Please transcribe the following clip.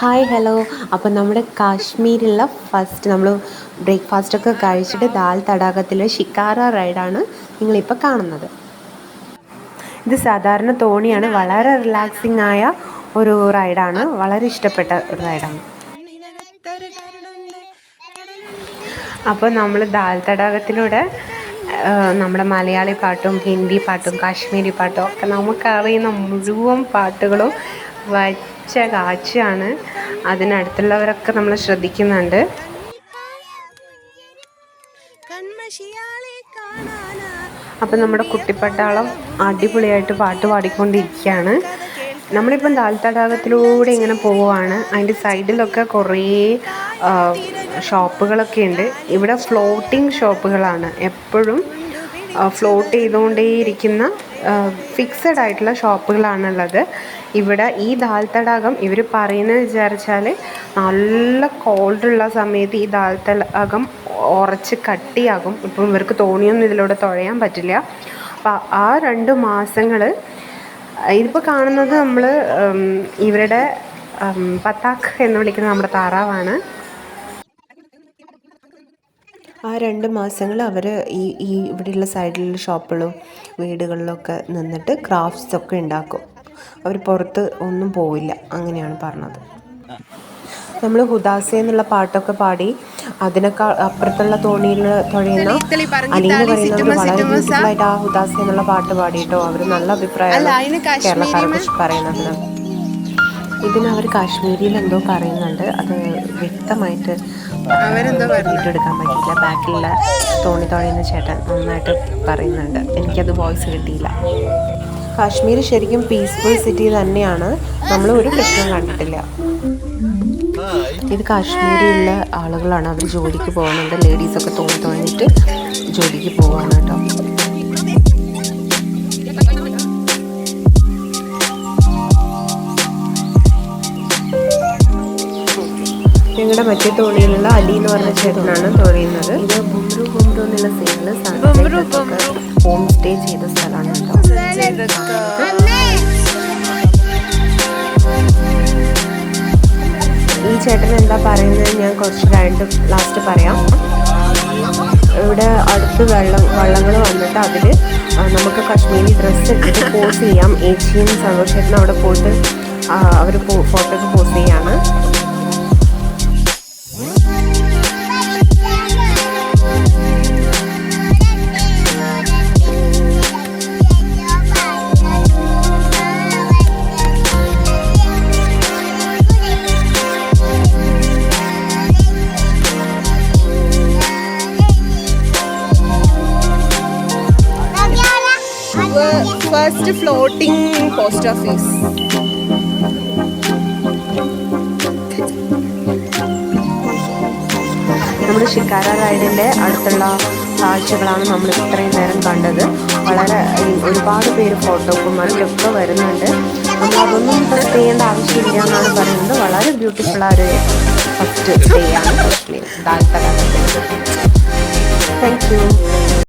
Hi hello. അപ്പം നമ്മുടെ കാശ്മീരിലുള്ള first നമ്മൾ ബ്രേക്ക്ഫാസ്റ്റൊക്കെ കഴിച്ചിട്ട് ദാൽ തടാകത്തിലെ ഷിക്കാര റൈഡാണ് നിങ്ങളിപ്പോൾ കാണുന്നത്. ഇത് സാധാരണ തോണിയാണ്. വളരെ റിലാക്സിങ് ആയ ഒരു റൈഡാണ്. വളരെ ഇഷ്ടപ്പെട്ട ഒരു റൈഡാണ്. അപ്പോൾ നമ്മൾ ദാൽ തടാകത്തിലൂടെ നമ്മുടെ മലയാളി പാട്ടും ഹിന്ദി പാട്ടും കാശ്മീരി പാട്ടും ഒക്കെ നമുക്കറിയുന്ന മുഴുവൻ പാട്ടുകളും വച്ച കാഴ്ചയാണ്. അതിനടുത്തുള്ളവരൊക്കെ നമ്മൾ ശ്രദ്ധിക്കുന്നുണ്ട്. അപ്പം നമ്മുടെ കുട്ടിപ്പട്ടാളം അടിപൊളിയായിട്ട് പാട്ട് പാടിക്കൊണ്ടിരിക്കുകയാണ്. നമ്മളിപ്പം ദാൽ തടാകത്തിലൂടെ ഇങ്ങനെ പോവുകയാണ്. അതിൻ്റെ സൈഡിലൊക്കെ കുറേ ഷോപ്പുകളൊക്കെ ഉണ്ട്. ഇവിടെ ഫ്ലോട്ടിംഗ് ഷോപ്പുകളാണ്. എപ്പോഴും ഫ്ലോട്ട് ചെയ്തുകൊണ്ടേയിരിക്കുന്ന ഫിക്സഡ് ആയിട്ടുള്ള ഷോപ്പുകളാണുള്ളത്. ഇവിടെ ഈ ദാൽ തടാകം ഇവർ പറയുന്നത് വിചാരിച്ചാൽ നല്ല കോൾഡുള്ള സമയത്ത് ഈ ദാൽ തടാകം ഉറച്ച് കട്ടിയാകും. ഇപ്പം ഇവർക്ക് തോണിയൊന്നും ഇതിലൂടെ തുഴയാൻ പറ്റില്ല. അപ്പം ആ 2 മാസങ്ങൾ ഇതിപ്പോൾ കാണുന്നത് നമ്മൾ ഇവരുടെ പത്താക്ക് എന്ന് വിളിക്കുന്ന നമ്മുടെ താറാവാണ്. ആ 2 മാസങ്ങൾ അവർ ഈ ഇവിടെയുള്ള സൈഡിലുള്ള ഷോപ്പുകളും വീടുകളിലൊക്കെ നിന്നിട്ട് ക്രാഫ്റ്റ്സ് ഒക്കെ ഉണ്ടാക്കും. അവർ പുറത്ത് ഒന്നും പോവില്ല, അങ്ങനെയാണ് പറഞ്ഞത്. നമ്മൾ ഹുദാസ എന്നുള്ള പാട്ടൊക്കെ പാടി അതിനേക്കാൾ അപ്പുറത്തുള്ള തോണിയിൽ തുഴയുന്ന അലീന പറയുന്നവർ വളരെ ബ്യൂട്ടിഫുള്ളായിട്ട് ആ ഹുദാസ എന്നുള്ള പാട്ട് പാടിയിട്ടോ. അവർ നല്ല അഭിപ്രായമാണ് കേരളക്കാരെ കുറിച്ച് പറയുന്നത്. ഇതിനവർ കാശ്മീരിയിൽ എന്തോ പറയുന്നുണ്ട്. അത് വ്യക്തമായിട്ട് എടുക്കാൻ പറ്റില്ല. ബാക്കിലുള്ള തോണി തുഴയുന്ന ചേട്ടൻ നന്നായിട്ട് പറയുന്നുണ്ട്. എനിക്കത് വോയിസ് കിട്ടിയില്ല. കാശ്മീർ ശരിക്കും പീസ്ഫുൾ സിറ്റി തന്നെയാണ്. നമ്മൾ ഒരു പ്രശ്നം കണ്ടിട്ടില്ല. ഇത് കാശ്മീരിലുള്ള ആളുകളാണ്. അവർ ജോലിക്ക് പോകുന്നുണ്ട്. ലേഡീസൊക്കെ തോണി തുഴഞ്ഞിട്ട് ജോലിക്ക് പോവാണ് കേട്ടോ. ഞങ്ങളുടെ മറ്റേ തോണിയിലുള്ള അലി എന്ന് പറഞ്ഞ ചേട്ടനാണ് തുഴയുന്നത്. ഇത് ബുംറു ബുംറു എന്നുള്ള സീനിൽ ഹോം സ്റ്റേ ചെയ്ത സ്ഥലമാണ് കേട്ടോ. ഈ ചേട്ടൻ എന്താ പറയുന്നത് ഞാൻ കുറച്ച് കഴിഞ്ഞിട്ട് ലാസ്റ്റ് പറയാം. ഇവിടെ അടുത്ത് വള്ളങ്ങൾ വന്നിട്ട് അതിൽ നമുക്ക് കാശ്മീരി ഡ്രസ്സ് ഇട്ടിട്ട് പോസ് ചെയ്യാം. ഏച്ചിയും സന്തോഷേട്ടനും അവിടെ പോയിട്ട് അവർ ഫോട്ടോക്ക് പോസ് ചെയ്യാണ്. First floating post office. നമ്മുടെ ഷിക്കാര റൈഡിൻ്റെ അടുത്തുള്ള കാഴ്ചകളാണ് നമ്മൾ ഇത്രയും നേരം കണ്ടത്. വളരെ ഒരുപാട് പേര് ഫോട്ടോക്കും അതിലൊക്കെ വരുന്നുണ്ട്. നമ്മൾ അതൊന്നും ടെസ്റ്റ് ചെയ്യേണ്ട ആവശ്യമില്ല എന്നാണ് പറയുന്നത്. വളരെ ബ്യൂട്ടിഫുള്ളായ ഒരു ഫസ്റ്റ് ഡേ ആണ് കാശ്മീർ ദാൽ തടാകത്തിൽ. Thank you.